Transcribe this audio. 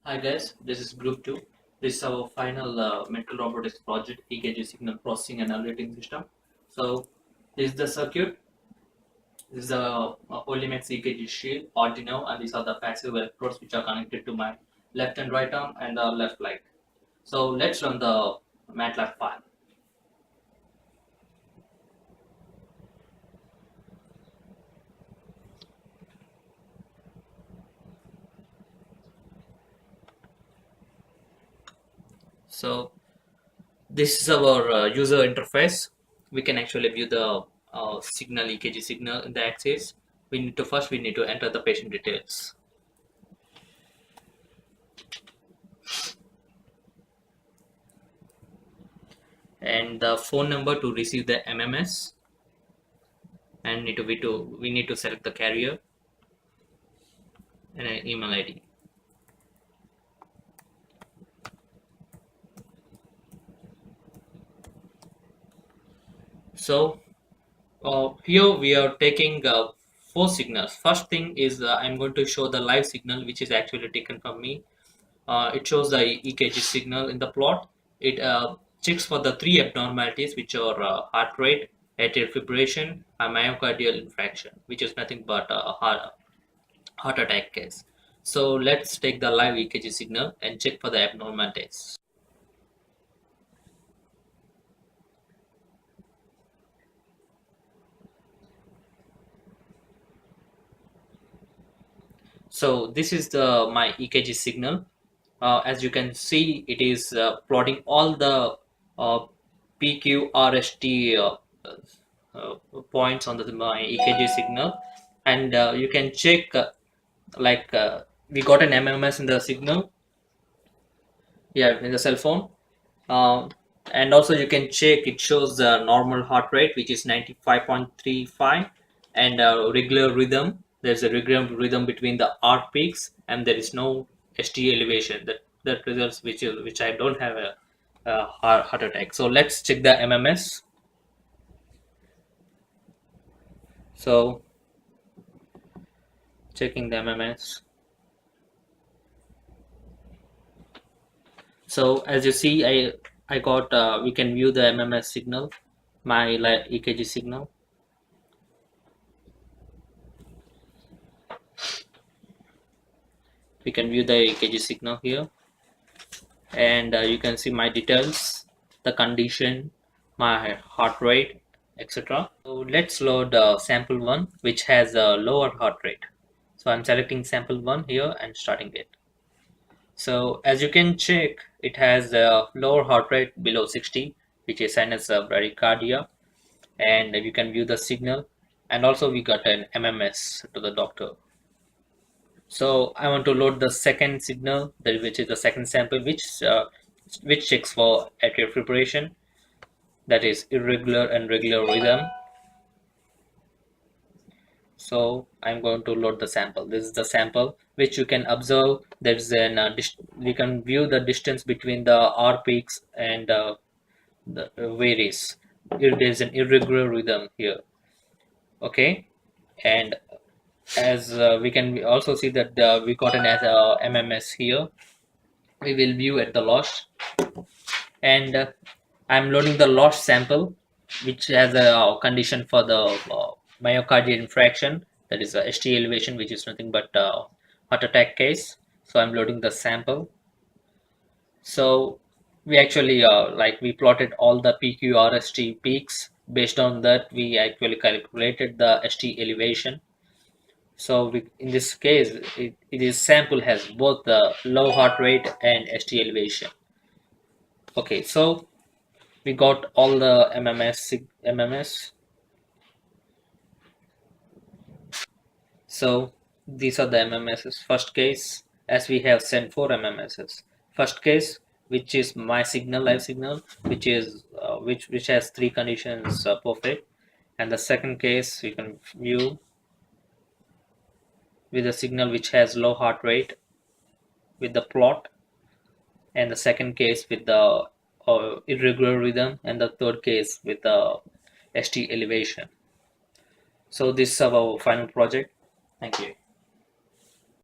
Hi guys, this is group 2. This is our final mental robotics project, EKG signal processing and alerting system. So this is the circuit. This is a Polymax EKG shield, Arduino, and these are the passive electrodes which are connected to my left and right arm and the left leg. So let's run the MATLAB file. So this is our user interface. We can actually view the signal, EKG signal in the axis. We need to enter the patient details. And the phone number to receive the MMS, and we need to select the carrier and an email ID. So here we are taking four signals. First thing is I'm going to show the live signal which is actually taken from me. It shows the EKG signal in the plot. It checks for the three abnormalities which are heart rate, atrial fibrillation, and myocardial infarction, which is nothing but a heart attack case. So let's take the live EKG signal and check for the abnormalities. So this is the my EKG signal. As you can see, it is plotting all the PQRST points on my EKG signal, and you can check we got an MMS in the signal, yeah, in the cell phone. Um, and also you can check it shows the normal heart rate which is 95.35 and regular rhythm. There's a regular rhythm between the heart peaks and there is no ST elevation. That results which I don't have a heart attack. So let's check the MMS. So checking the MMS. So as you see, I got we can view the MMS signal, my EKG signal. We can view the EKG signal here, and you can see my details, the condition, my heart rate, etc. So let's load sample 1 which has a lower heart rate. So I'm selecting sample 1 here and starting it. So as you can check, it has a lower heart rate below 60, which is sinus bradycardia, and you can view the signal, and also we got an MMS to the doctor. So I want to load the second signal, which is the second sample, which checks for atrial fibrillation, that is irregular and regular rhythm. So I'm going to load the sample. This is the sample which you can observe. There's an you can view the distance between the R peaks and the varies. There's an irregular rhythm here. Okay, and as we can also see that we got an as a MMS here. We will view at the loss, and I'm loading the loss sample which has a condition for the myocardial infarction, that is a ST elevation, which is nothing but heart attack case. So I'm loading the sample. So we actually we plotted all the PQRST peaks. Based on that, we actually calculated the ST elevation. So in this case, it is sample has both the low heart rate and ST elevation. Okay, so we got all the MMS. So these are the MMSs. First case, as we have sent 4 MMSs. First case, which is my signal, live signal, which is which has 3 conditions perfect, and the second case we can view with a signal which has low heart rate with the plot, and the second case with the irregular rhythm, and the third case with the ST elevation. So this is our final project. Thank you.